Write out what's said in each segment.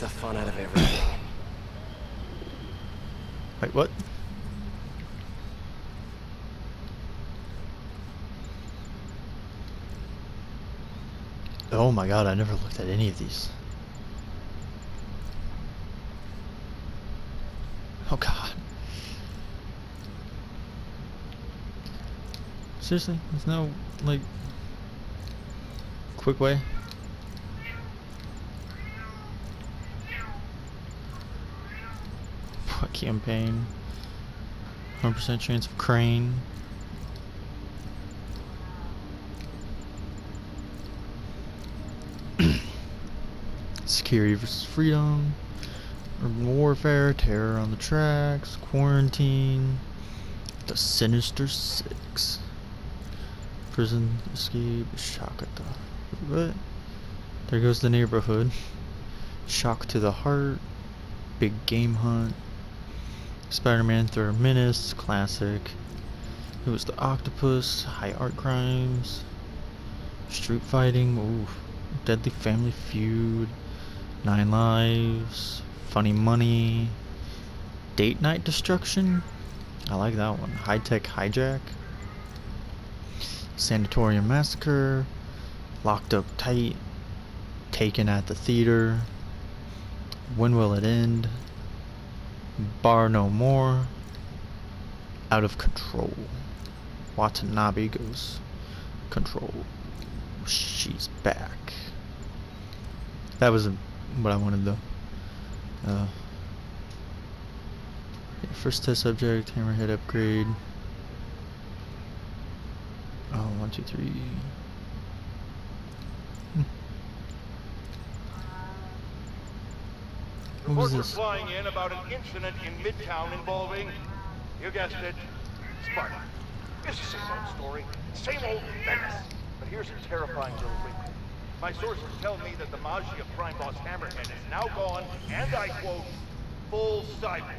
the fun out of everything. Wait, what? Oh my god, I never looked at any of these. Oh god. Seriously? There's no, like, quick way? What campaign? 100% chance of crane. Security versus freedom. Urban warfare. Terror on the tracks. Quarantine. The Sinister Six. Prison escape. Shock at the... What? There goes the neighborhood. Shock to the heart. Big game hunt. Spider-Man Third Menace. Classic. It was the Octopus. High art crimes. Street fighting. Ooh. Deadly Family Feud. 9 Lives. Funny Money. Date Night Destruction. I like that one. High Tech Hijack. Sanatorium Massacre. Locked Up Tight. Taken at the Theater. When Will It End? Bar No More. Out of Control. Watanabe goes control. She's back. That was what I wanted though. Yeah, first test subject, hammerhead upgrade. Oh, 1, 2, 3. Reports are flying in about an incident in Midtown involving, you guessed it, Sparta. It's the same old story, same old menace. But here's a terrifying little wrinkle. My sources tell me that the Magia Prime Boss Hammerhead is now gone, and I quote, full cyborg.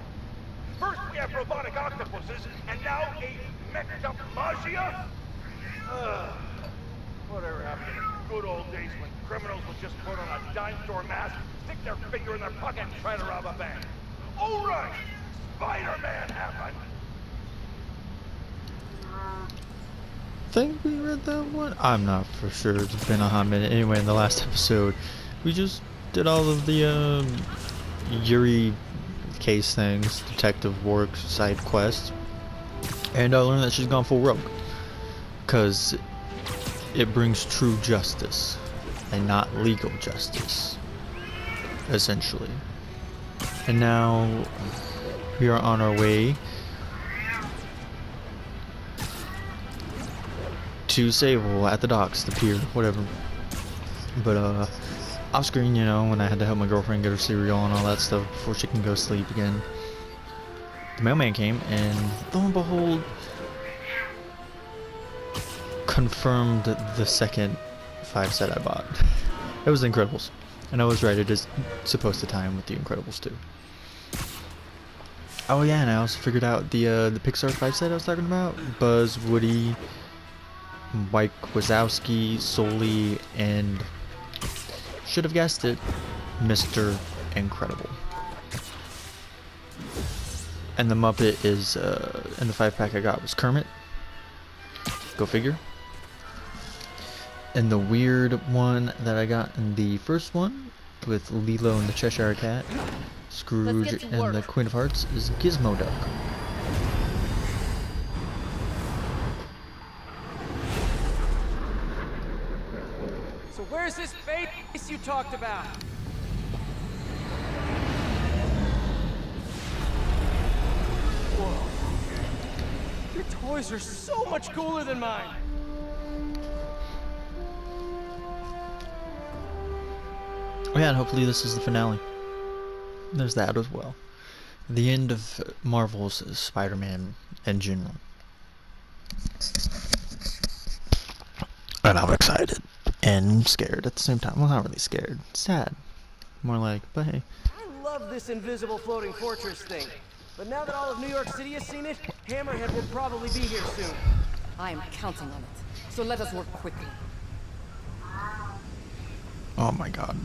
First we have robotic octopuses, and now a mech'd up Magia? Whatever happened to the good old days when criminals would just put on a dime store mask, stick their finger in their pocket, and try to rob a bank? Oh right! Spider-Man happened! Think we read that one? I'm not for sure. It's been a hot minute. Anyway, in the last episode, we just did all of the Yuri case things, detective work, side quests, and I learned that she's gone full rogue, cause it brings true justice and not legal justice, essentially. And now we are on our way to Sable at the docks, the pier, whatever. But off screen, you know, when I had to help my girlfriend get her cereal and all that stuff before she can go sleep again, the mailman came and lo and behold, confirmed the second 5 set I bought. It was The Incredibles, and I was right, it is supposed to tie in with The Incredibles too. Oh yeah, and I also figured out the Pixar 5 set I was talking about. Buzz, Woody, Mike Wazowski, Sully, and should have guessed it, Mr. Incredible. And the Muppet is in the 5-pack I got was Kermit. Go figure. And the weird one that I got in the first one with Lilo and the Cheshire Cat, Scrooge, and the Queen of Hearts is Gizmo Duck. So where's this face you talked about? Whoa. Your toys are so much cooler than mine. Oh yeah, and hopefully this is the finale. There's that as well. The end of Marvel's Spider-Man in general. And I'm excited. And scared at the same time. Well, not really scared. Sad. More like, but hey. I love this invisible floating fortress thing. But now that all of New York City has seen it, Hammerhead will probably be here soon. I am counting on it. So let us work quickly. Oh my god.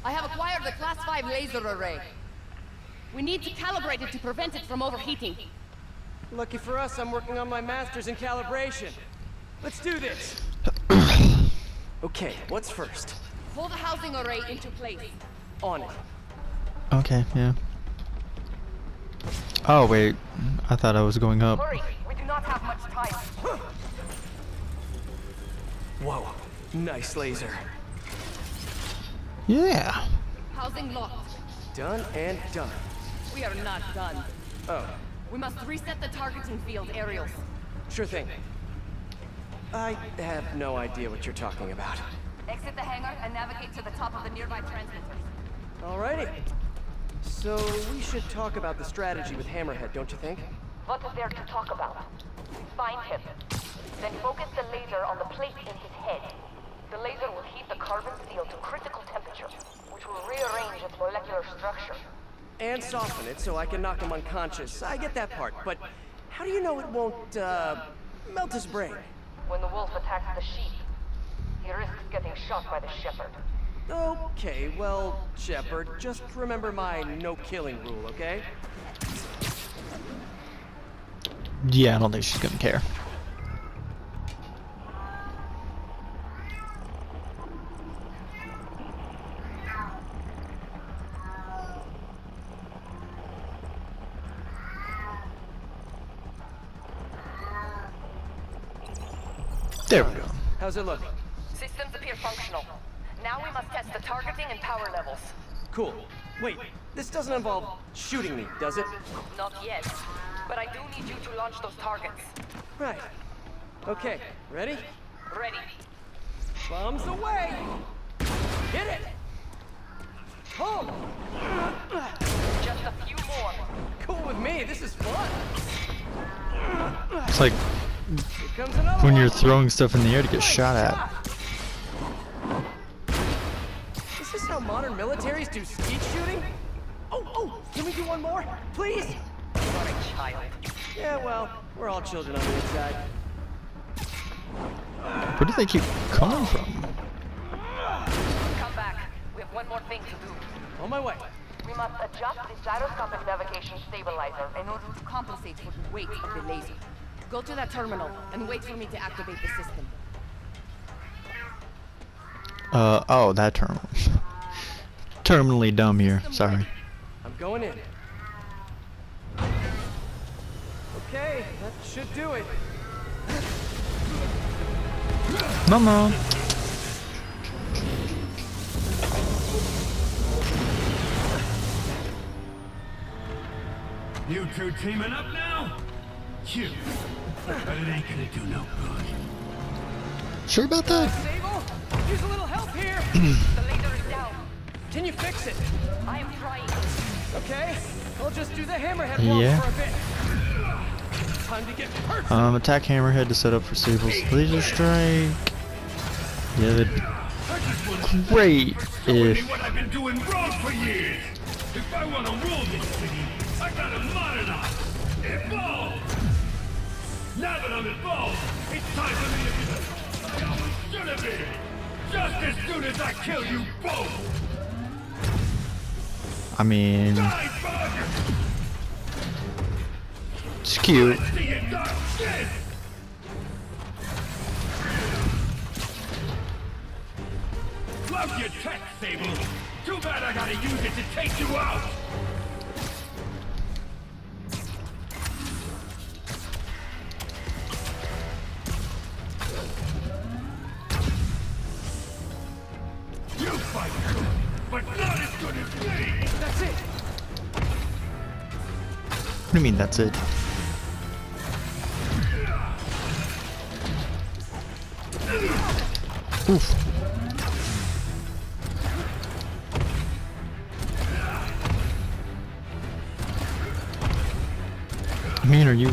I have acquired the Class 5 laser array. We need to calibrate it to prevent it from overheating. Lucky for us, I'm working on my master's in calibration. Let's do this. Okay, what's first? Pull the housing array into place. On it. Okay, yeah. Oh wait, I thought I was going up. Hurry, we do not have much time. Whoa, nice laser. Yeah. Housing locked. Done and done. We are not done. Oh, We must reset the targeting field aerials. sure thing. I have no idea what you're talking about. Exit the hangar and navigate to the top of the nearby transmitters. Alrighty. So we should talk about the strategy with Hammerhead, don't you think? What is there to talk about? Find him. Then focus the laser on the plate in his head. The laser will heat the carbon steel to critical temperature, which will rearrange its molecular structure. And soften it so I can knock him unconscious. I get that part, but how do you know it won't, melt his brain? When the wolf attacks the sheep, he risks getting shot by the shepherd. Okay, well, Shepard, just remember my no-killing rule, okay? Yeah, I don't think she's gonna care. There we go. How's it look? Systems appear functional. Now we must test the targeting and power levels. Cool. Wait, this doesn't involve shooting me, does it? Not yet, but I do need you to launch those targets. Right. Okay, ready? Ready. Bombs away! Hit it! Home! Just a few more. Cool with me, this is fun! It's like Here comes another when one. you're throwing stuff in the air to get Nice shot at. shot. Is this how modern militaries do skeet shooting? Oh, can we do one more? Please? You're a child. Yeah, well, we're all children on the inside. Where do they keep coming from? Come back. We have one more thing to do. On my way. We must adjust the gyroscopic navigation stabilizer in order to Compensate for the weight of the laser. Go to that terminal and wait for me to activate the system. Oh, that terminal. Terminally dumb here. Sorry. I'm going in. Okay, that should do it. Mama. You two teaming up now? Cute. But it ain't gonna do no good. Sure about that? Sable, use a little help here. the laser is down. Can you fix it? I am trying. Okay, I'll just do the hammerhead walk Yeah. for a bit. Time to get hurt. Attack Hammerhead to set up for Sable's laser strike. Yeah, that'd be great Showing me if what I've been doing wrong for years. If I want to rule this city, I gotta modernize, evolve. Now that I'm involved, it's time for me to be the I always should have been. Just as soon as I kill you both. I mean, Die, bug! it's cute. See you, dark shit! Love your tech, Sable. Too bad I gotta use it to take you out. You fight good, but not as good as me. That's it. What do you mean that's it? Oof. I mean, are you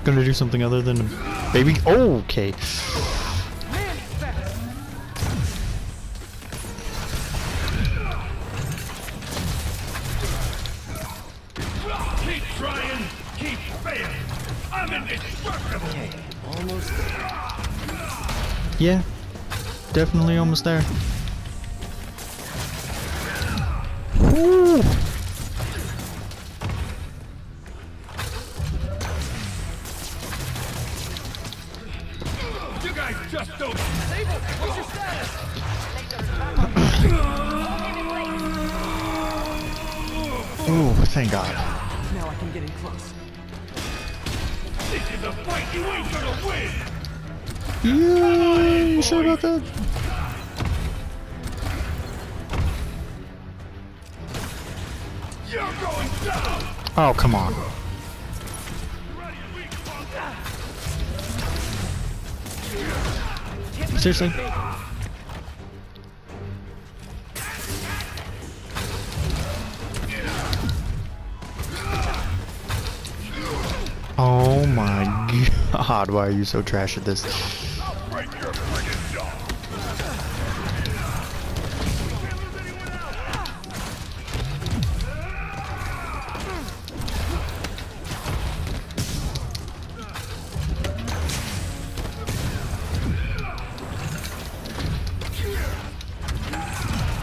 gonna do something other than a baby? Oh, okay. Man, it's fast. Keep trying, keep failing. I'm indestructible. Okay, almost there. Yeah, definitely almost there. Ooh, thank God. Now I can get in close. This is a fight you ain't gonna win! Yeah, you sure about that? You're going down! Oh, come on. Seriously? Oh my God, why are you so trash at this? Break your friggin' jaw!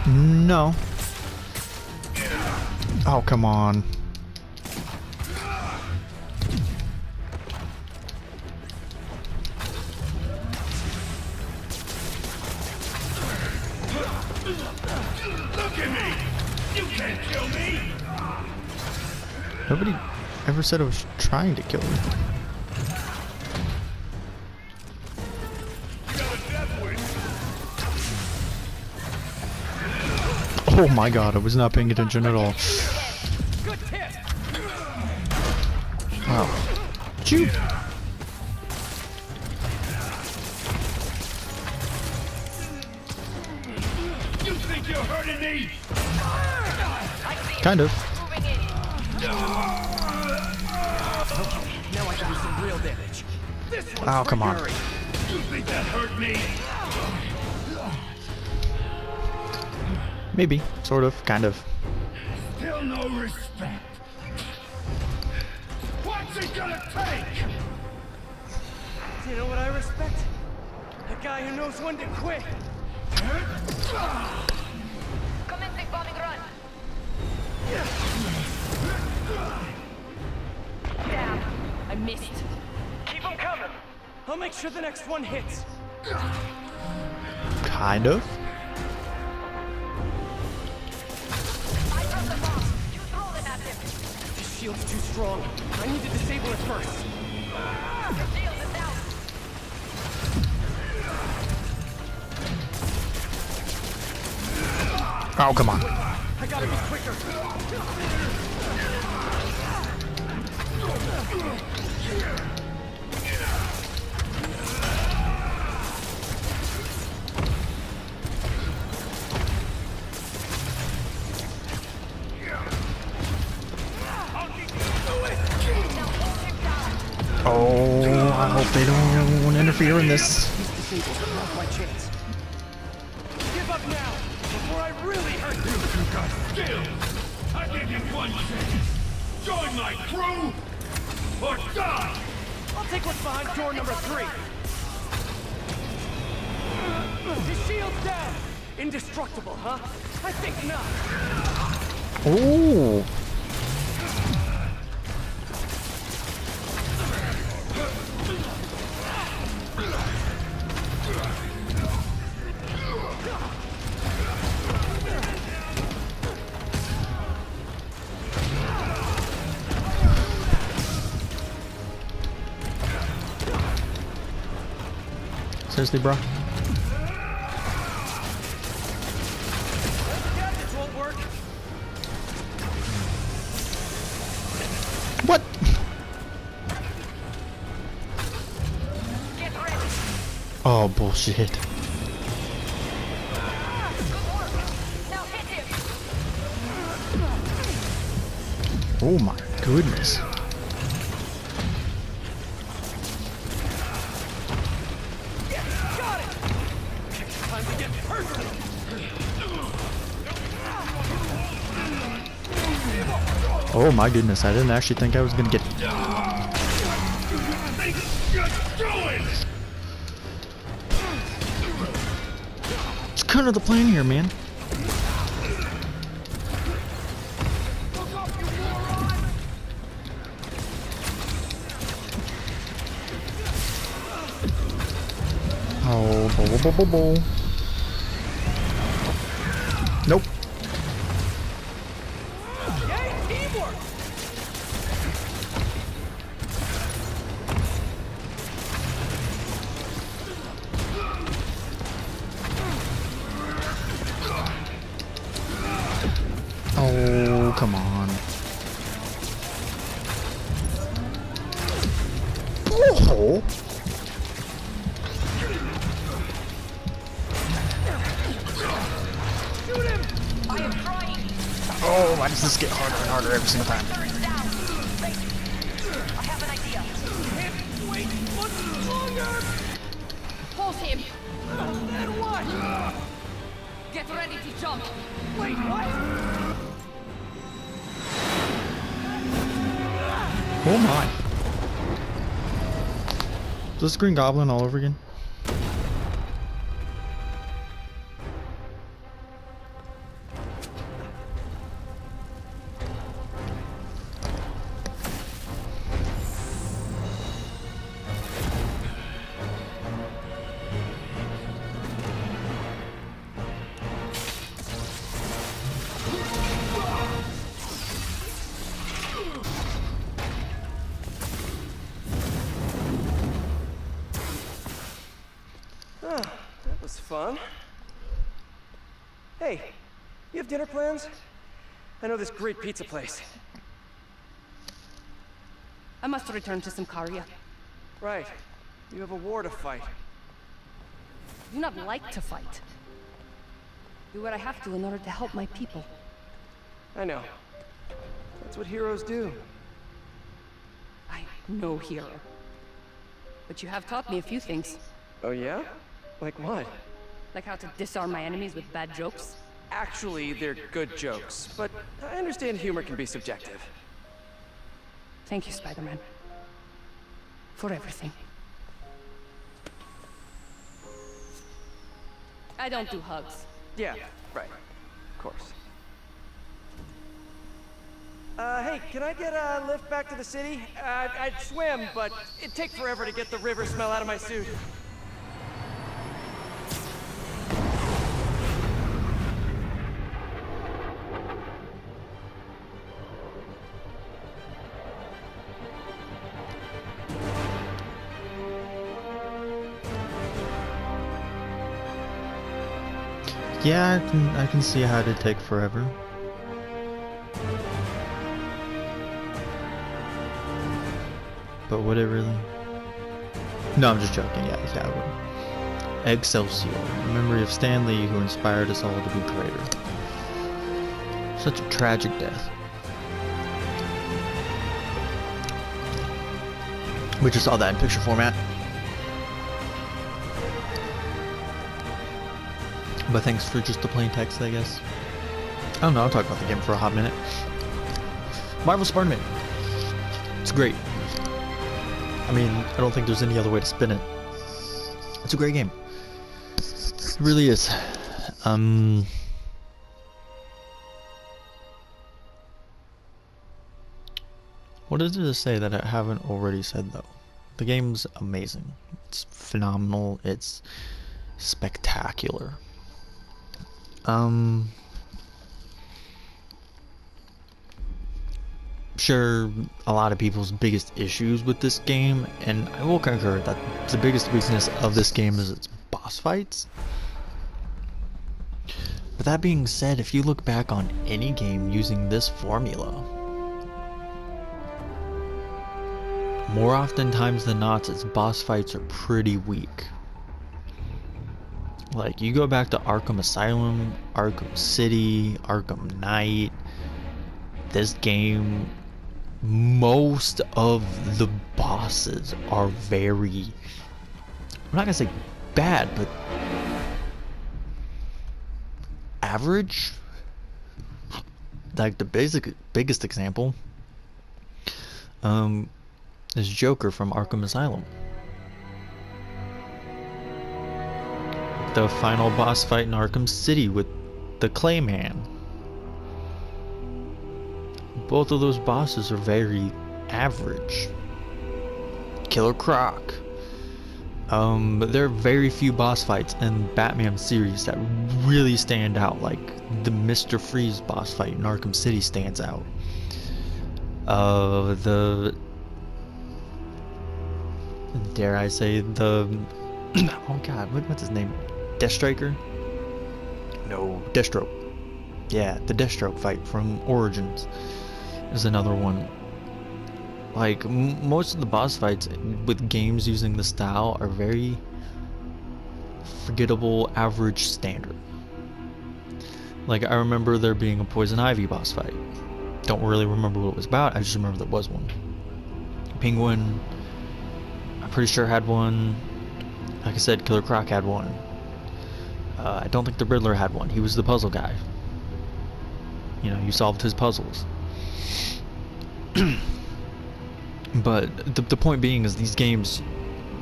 No. Oh, come on. Look at me! You can't kill me! Nobody ever said I was trying to kill you. You got a death wish! Oh my God, I was not paying attention at all. Good tip. Wow. Shoot. You think you're hurting me? Kind of. Now I can do some real damage. This one's Oh, for come on. Yuri. You think that hurt me? Maybe. Sort of. Kind of. Still no respect. What's it gonna take? You know what I respect? A guy who knows when to quit. Commencing bombing run. Damn, I missed. Keep them coming. I'll make sure the next one hits. Kind of. I dropped the bomb. You throw it at him. This shield's too strong. I need to disable it first. Your shield is down. Oh, come on. I gotta be quicker. Oh, I hope they don't interfere in this. He's disabled. Now's my chance. Give up now, before I really hurt you. You got skills! I give you one chance! Join my crew, or die! I'll take what's behind door number 3. His shield's down. Indestructible, huh? I think not. Oh. Seriously, bro? Gadgets won't work. What? Get ready. Oh, bullshit. Good work. Now hit him. Oh my goodness. Got it. Time to get personal. Oh my goodness, I didn't actually think I was gonna get... Think you're doing? It's kind of the plan here, man. Oh, bo bo bo bo bo. Nope. Yay, teamwork! Oh, come on. Oh. Shoot him! I am trying. Oh, why does this get harder and harder every single time? Down. Wait. I have an idea. Can't wait much longer! Hold him. And what? Get ready to jump. Wait, what? Oh my. Is this Green Goblin all over again? Ah, that was fun. Hey, you have dinner plans? I know this great pizza place. I must return to Simcaria. Right. You have a war to fight. I do not like to fight. Do what I have to in order to help my people. I know. That's what heroes do. I'm no hero. But you have taught me a few things. Oh yeah? Like what? Like how to disarm my enemies with bad jokes. Actually, they're good jokes, but I understand humor can be subjective. Thank you, Spider-Man. For everything. I don't do hugs. Yeah, right. Of course. Hey, can I get a lift back to the city? I'd swim, but it'd take forever to get the river smell out of my suit. Yeah, I can see how it'd take forever. But would it really? No, I'm just joking. Yeah, it would. Excelsior, in memory of Stanley, who inspired us all to be greater. Such a tragic death. We just saw that in picture format. But thanks for just the plain text, I guess. I don't know, I'll talk about the game for a hot minute. Marvel Spider-Man. It's great. I mean, I don't think there's any other way to spin it. It's a great game. It really is. What is there to say that I haven't already said, though? The game's amazing. It's phenomenal. It's spectacular. Sure, a lot of people's biggest issues with this game, and I will concur that the biggest weakness of this game is its boss fights. But that being said, if you look back on any game using this formula, more oftentimes than not, its boss fights are pretty weak. Like, you go back to Arkham Asylum, Arkham City, Arkham Knight, this game, most of the bosses are very, I'm not gonna say bad, but average. Like, the biggest example is Joker from Arkham Asylum. The final boss fight in Arkham City with the Clayman. Both of those bosses are very average. Killer Croc. There are very few boss fights in Batman series that really stand out. Like the Mr. Freeze boss fight in Arkham City stands out. Dare I say the oh god, what's his name? Deathstriker? No, Deathstroke. Yeah, the Deathstroke fight from Origins is another one. Like, most of the boss fights with games using the style are very forgettable, average, standard. Like, I remember there being a Poison Ivy boss fight. Don't really remember what it was about, I just remember there was one. Penguin, I'm pretty sure had one. Like I said, Killer Croc had one. I don't think the Riddler had one. He was the puzzle guy. You know, you solved his puzzles. But the point being is these games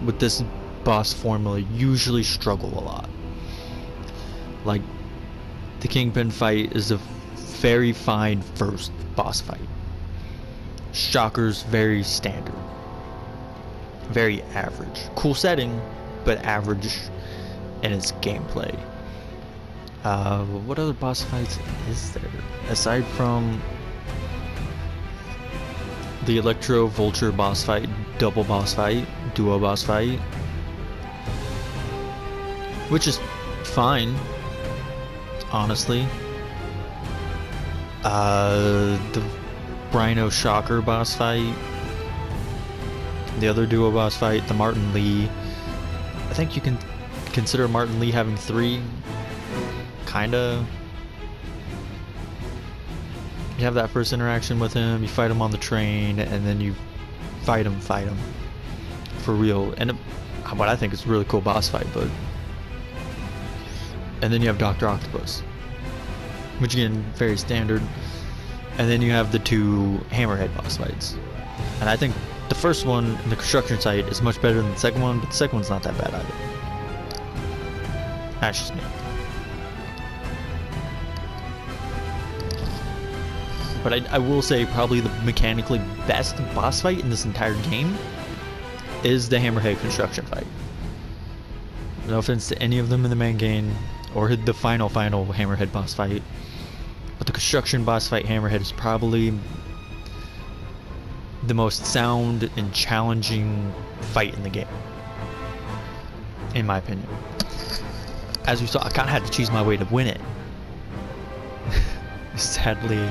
with this boss formula usually struggle a lot. Like, the Kingpin fight is a very fine first boss fight. Shocker's very standard. Very average. Cool setting, but average in its gameplay. What other boss fights is there? Aside from the Electro Vulture boss fight, double boss fight, duo boss fight, which is fine, honestly. The Rhino Shocker boss fight, the other duo boss fight, the Martin Lee. I think you can consider Martin Lee having 3. Kinda. You have that first interaction with him, you fight him on the train, and then you fight him for real. And what I think is a really cool boss fight, but. And then you have Dr. Octopus, which again, very standard. And then you have the 2 Hammerhead boss fights. And I think the first one in the construction site is much better than the second one, but the second one's not that bad either. That's just me. But I will say probably the mechanically best boss fight in this entire game is the Hammerhead construction fight. No offense to any of them in the main game or the final Hammerhead boss fight, but the construction boss fight Hammerhead is probably the most sound and challenging fight in the game, in my opinion. As you saw, I kind of had to choose my way to win it. Sadly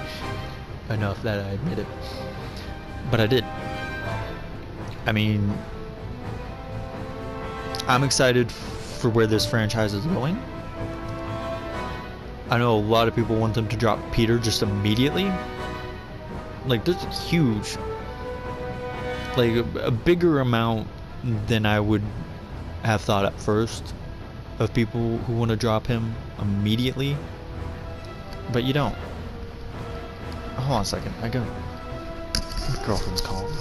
enough that I admit it, but I did. I mean, I'm excited for where this franchise is going. I know a lot of people want them to drop Peter just immediately. Like, this is huge. Like, a bigger amount than I would have thought at first of people who want to drop him immediately. But you don't. Hold on a second, my girlfriend's calling.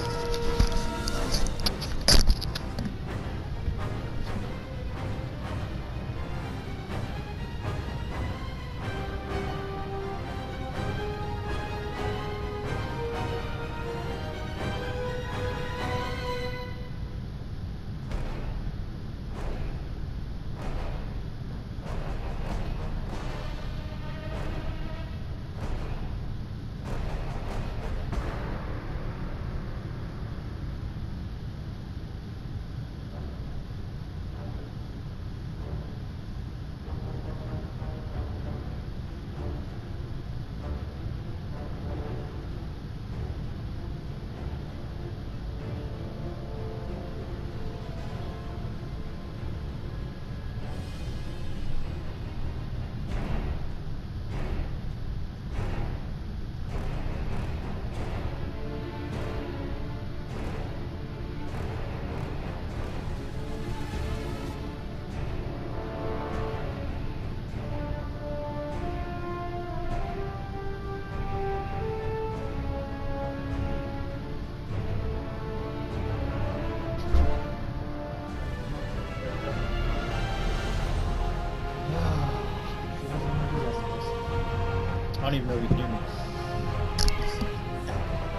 I don't even know if you can hear me.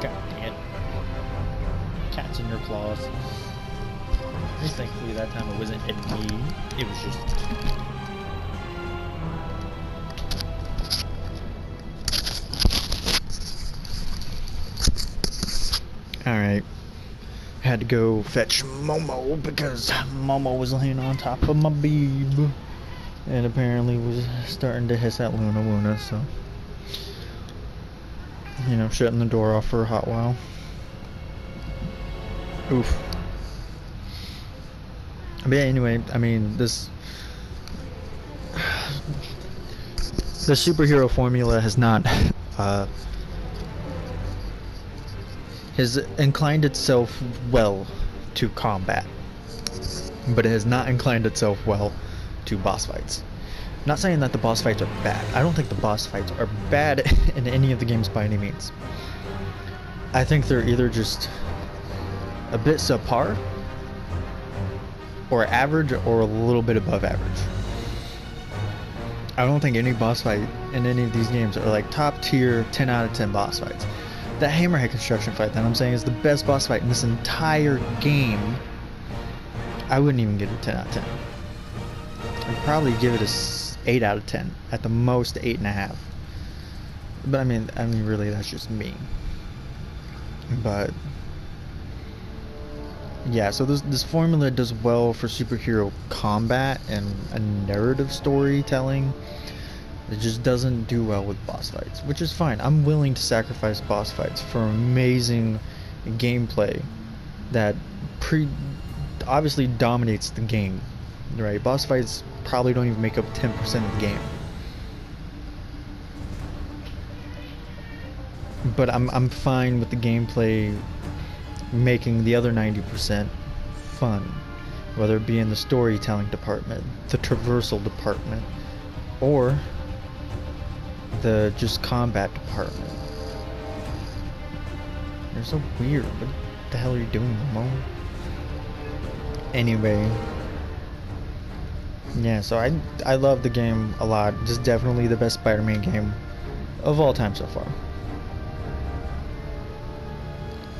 God damn it. Cats in your claws. At least thankfully that time it wasn't at me. It was just. Alright. Had to go fetch Momo because Momo was laying on top of my beeb. And apparently was starting to hiss at Luna, so. You know, shutting the door off for a hot while. Oof. But yeah, anyway, I mean, the superhero formula has not, has inclined itself well to combat, but it has not inclined itself well to boss fights. Not saying that the boss fights are bad. I don't think the boss fights are bad in any of the games by any means. I think they're either just a bit subpar, or average, or a little bit above average. I don't think any boss fight in any of these games are like top tier 10 out of 10 boss fights. That Hammerhead construction fight that I'm saying is the best boss fight in this entire game. I wouldn't even give it a 10 out of 10. I'd probably give it a 8 out of 10. At the most 8.5. But I mean really that's just me. But yeah, so this formula does well for superhero combat and a narrative storytelling. It just doesn't do well with boss fights, which is fine. I'm willing to sacrifice boss fights for amazing gameplay that obviously dominates the game, right? Boss fights probably don't even make up 10% of the game. But I'm fine with the gameplay making the other 90% fun, whether it be in the storytelling department, the traversal department, or the just combat department. You're so weird. What the hell are you doing, Momo? Anyway, yeah, so I love the game a lot. Just definitely the best Spider-Man game of all time so far.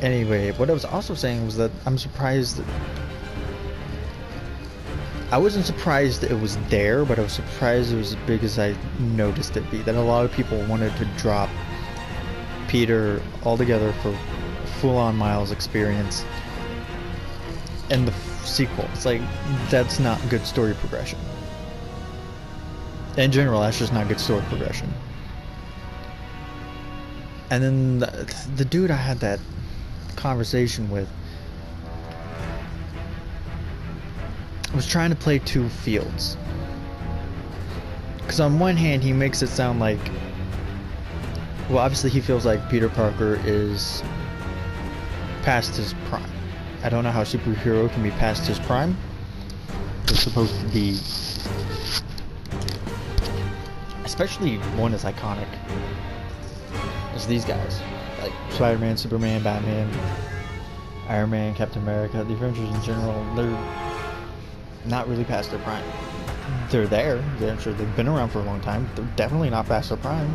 Anyway, what I was also saying was that I'm surprised that I wasn't surprised it was there, but I was surprised it was as big as I noticed it be. That a lot of people wanted to drop Peter altogether for full-on Miles experience in the sequel. It's like, that's not good story progression. In general, that's just not good story progression. And then the dude I had that conversation with was trying to play two fields, because on one hand he makes it sound like, well, obviously he feels like Peter Parker is past his prime. I don't know how a superhero can be past his prime. They're supposed to be, especially one as iconic as these guys, like Spider-Man, Superman, Batman, Iron Man, Captain America. The Avengers in general, they're not really past their prime. They're there. I'm sure they've been around for a long time. They're definitely not past their prime.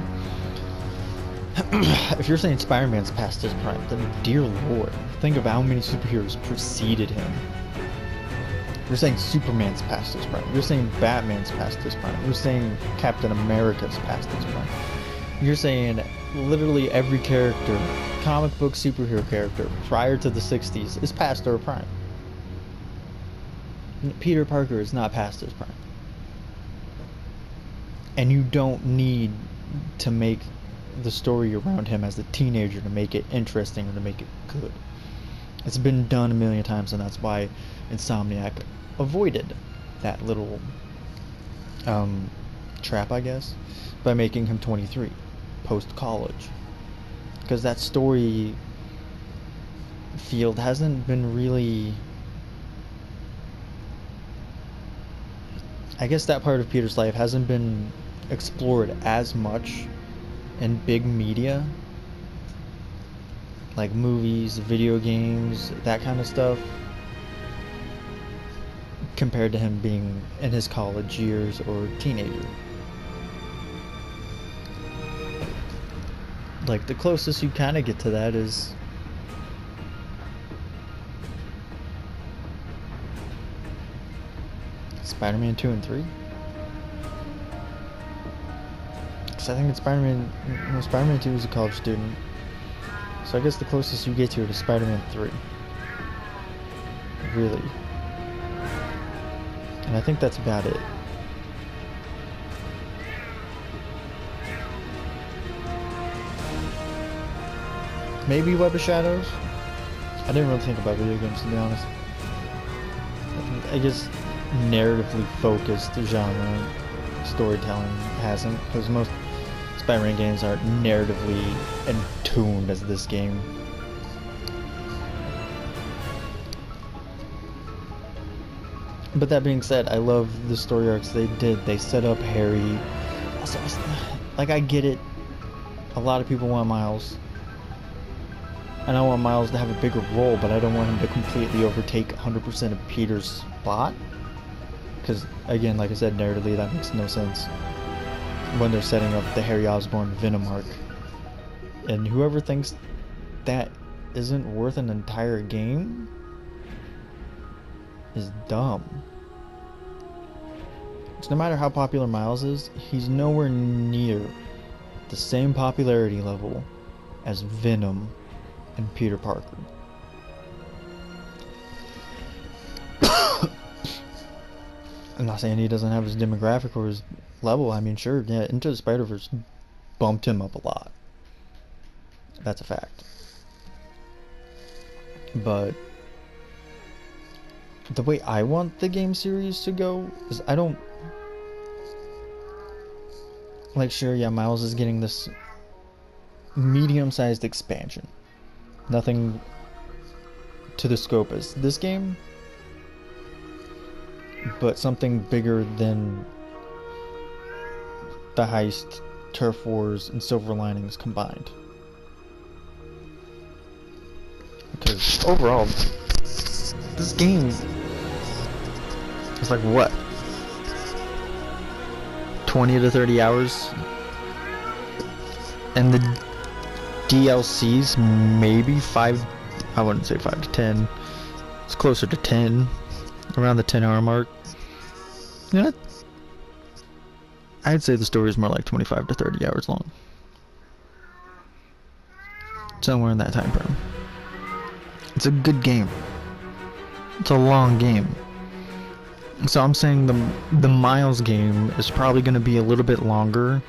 If you're saying Spider-Man's past his prime, then dear lord, think of how many superheroes preceded him. You're saying Superman's past his prime. You're saying Batman's past his prime. You're saying Captain America's past his prime. You're saying literally every character, comic book superhero character, prior to the 60s is past their prime. Peter Parker is not past his prime. And you don't need to make the story around him as a teenager to make it interesting or to make it good. It's been done a million times, and that's why Insomniac avoided that little trap, I guess, by making him 23, post-college. Because that story field hasn't been really... I guess that part of Peter's life hasn't been explored as much in big media, like movies, video games, that kind of stuff, compared to him being in his college years or teenager. Like, the closest you kind of get to that is Spider-Man 2 and 3? Because I think it's Spider-Man... No, Spider-Man 2 is a college student. So I guess the closest you get to it is Spider-Man 3. Really. And I think that's about it. Maybe Web of Shadows? I didn't really think about video games, to be honest. I guess narratively focused genre storytelling hasn't, because most Spider-Man games aren't narratively tuned as this game. But that being said, I love the story arcs they did. They set up Harry. Also, like, I get it. A lot of people want Miles. And I want Miles to have a bigger role, but I don't want him to completely overtake 100% of Peter's spot. Because, again, like I said, narratively, that makes no sense when they're setting up the Harry Osborn Venom arc. And whoever thinks that isn't worth an entire game is dumb. So no matter how popular Miles is, he's nowhere near the same popularity level as Venom and Peter Parker. I'm not saying he doesn't have his demographic or his level. I mean, sure, yeah, Into the Spider-Verse bumped him up a lot. That's a fact. But the way I want the game series to go is I don't... Like, sure, yeah, Miles is getting this medium-sized expansion. Nothing to the scope as this game, but something bigger than the heist, turf wars, and silver linings combined. Because overall, this game is like what? 20 to 30 hours? And the DLCs maybe 5, I wouldn't say 5 to 10. It's closer to 10, around the 10-hour mark. Yeah, I'd say the story is more like 25 to 30 hours long. Somewhere in that time frame. It's a good game. It's a long game. So I'm saying the Miles game is probably going to be a little bit longer.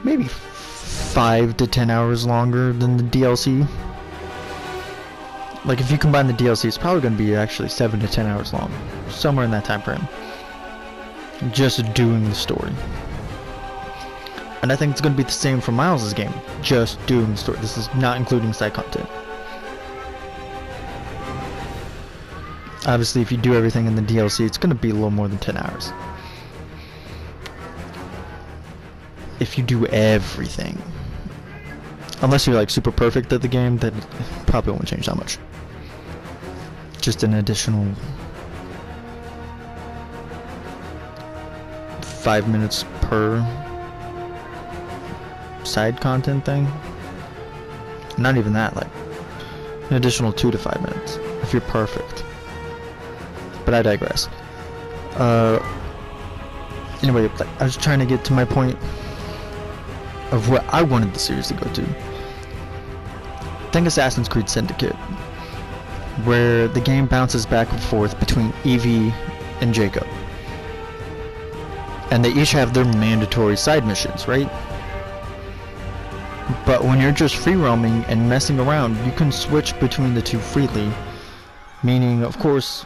Maybe 5 to 10 hours longer than the DLC. Like, if you combine the DLC, it's probably going to be actually 7 to 10 hours long. Somewhere in that time frame. Just doing the story. And I think it's going to be the same for Miles' game. Just doing the story. This is not including side content. Obviously, if you do everything in the DLC, it's going to be a little more than 10 hours. If you do everything. Unless you're like super perfect at the game, then it probably won't change that much. Just an additional 5 minutes per side content thing. Not even that, like an additional 2 to 5 minutes if you're perfect. But I digress. Anyway, I was trying to get to my point of what I wanted the series to go to. Think Assassin's Creed Syndicate, where the game bounces back and forth between Evie and Jacob. And they each have their mandatory side missions, right? But when you're just free roaming and messing around, you can switch between the two freely. Meaning, of course,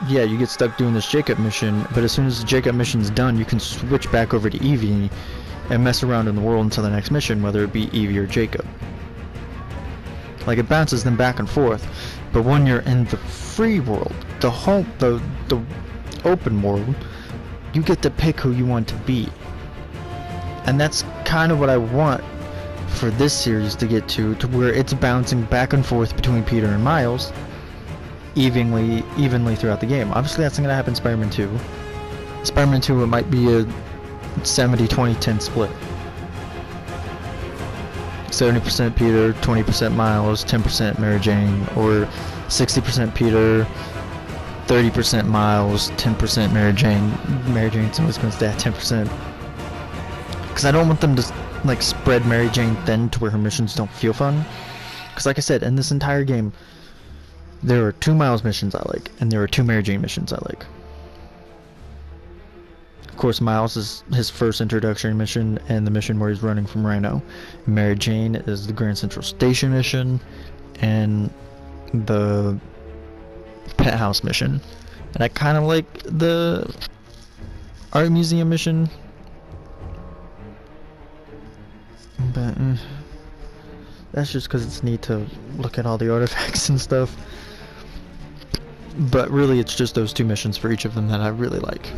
yeah, you get stuck doing this Jacob mission, but as soon as the Jacob mission's done, you can switch back over to Evie and mess around in the world until the next mission, whether it be Evie or Jacob. Like, it bounces them back and forth, but when you're in the free world, the open world, you get to pick who you want to be. And that's kind of what I want for this series to get to where it's bouncing back and forth between Peter and Miles evenly throughout the game. Obviously, that's not going to happen in Spider-Man 2. Spider-Man 2, it might be a 70-20-10 split. 70% Peter, 20% Miles, 10% Mary Jane, or 60% Peter, 30% Miles, 10% Mary Jane. Mary Jane's always going to stay at 10%. Because I don't want them to like spread Mary Jane thin to where her missions don't feel fun. Because like I said, in this entire game, there are 2 Miles missions I like, and there are 2 Mary Jane missions I like. Of course, Miles is his first introductory mission, and the mission where he's running from Rhino. Mary Jane is the Grand Central Station mission, and the Pet House mission. And I kind of like the Art Museum mission, but that's just because it's neat to look at all the artifacts and stuff. But really, it's just those 2 missions for each of them that I really like.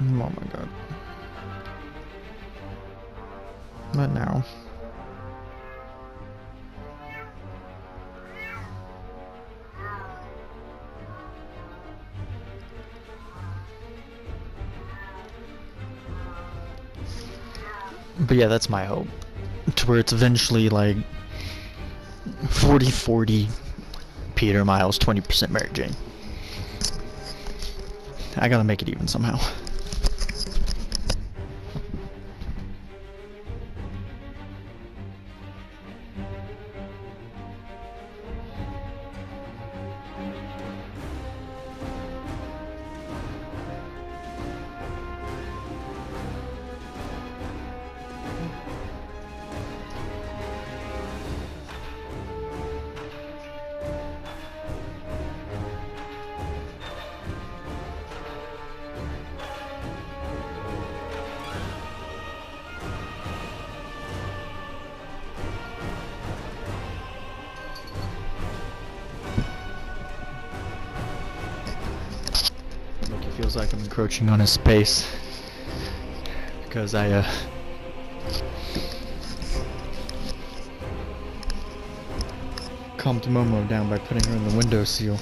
Oh my god. But now. But yeah, that's my hope. To where it's eventually like 40-40 Peter, Miles, 20% Mary Jane. I gotta make it even somehow. Feels like I'm encroaching on his space because I calmed Momo down by putting her in the windowsill.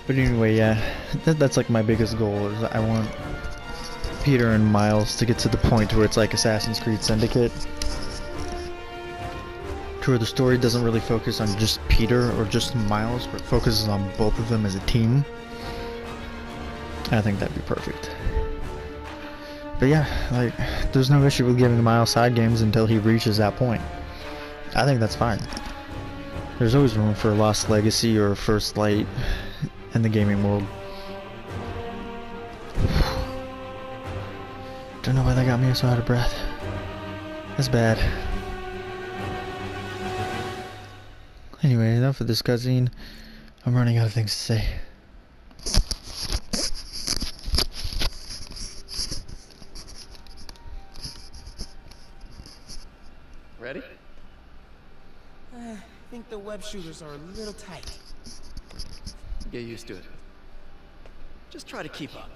But anyway, yeah, that's like my biggest goal is I want Peter and Miles to get to the point where it's like Assassin's Creed Syndicate, to where the story doesn't really focus on just Peter or just Miles, but focuses on both of them as a team. I think that'd be perfect. But yeah, like, there's no issue with giving Miles side games until he reaches that point. I think that's fine. There's always room for a Lost Legacy or a First Light in the gaming world. Don't know why that got me so out of breath. That's bad. Anyway, enough of this cutscene. I'm running out of things to say. Ready? I think the web shooters are a little tight. Get used to it. Just try to keep up.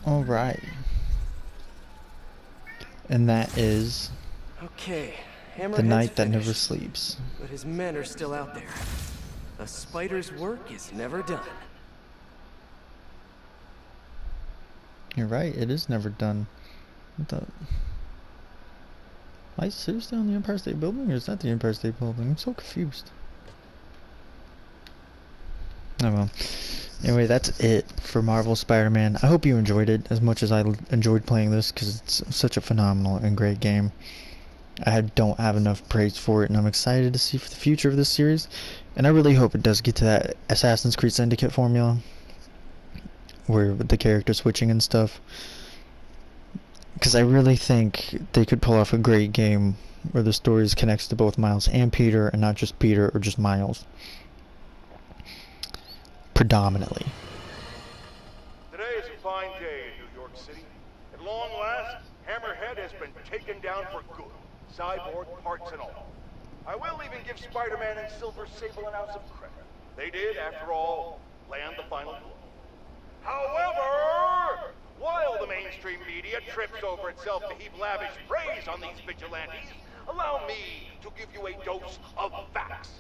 Alright. And that is Okay, The Hammerhead's Night That Never finished, Sleeps. but his men are still out there. A spider's work is never done. You're right, it is never done. What the... Am I seriously on the Empire State Building, or is that the Empire State Building? I'm so confused. Oh well. Anyway, that's it for Marvel Spider-Man. I hope you enjoyed it as much as I enjoyed playing this, because it's such a phenomenal and great game. I don't have enough praise for it, and I'm excited to see for the future of this series. And I really hope it does get to that Assassin's Creed Syndicate formula, where with the character switching and stuff. Because I really think they could pull off a great game where the stories connects to both Miles and Peter, and not just Peter or just Miles. Predominantly. Today is a fine day in New York City. At long last, Hammerhead has been taken down for good. Cyborg parts and all. I will even give Spider-Man and Silver Sable an ounce of credit. They did, after all, land the final blow. However, while the mainstream media trips over itself to heap lavish praise on these vigilantes, allow me to give you a dose of facts.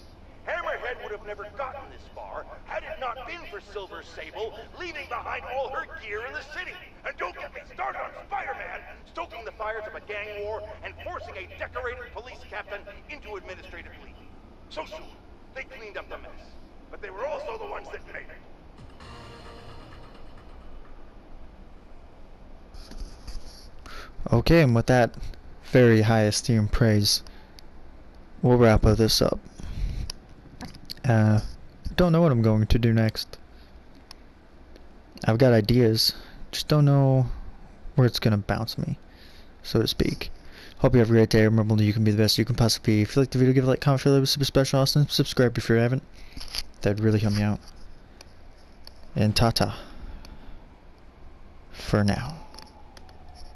Hammerhead would have never gotten this far had it not been for Silver Sable leaving behind all her gear in the city. And don't get me started on Spider-Man stoking the fires of a gang war and forcing a decorated police captain into administrative leave. So sure, they cleaned up the mess, but they were also the ones that made it. Okay, and with that very high esteem praise, we'll wrap this up. Don't know what I'm going to do next. I've got ideas, just don't know where it's gonna bounce me, so to speak. Hope you have a great day. Remember that you can be the best you can possibly be. If you like the video, give a like, comment, feel it was super special, awesome. Subscribe if you haven't. That'd really help me out. And ta-ta. For now.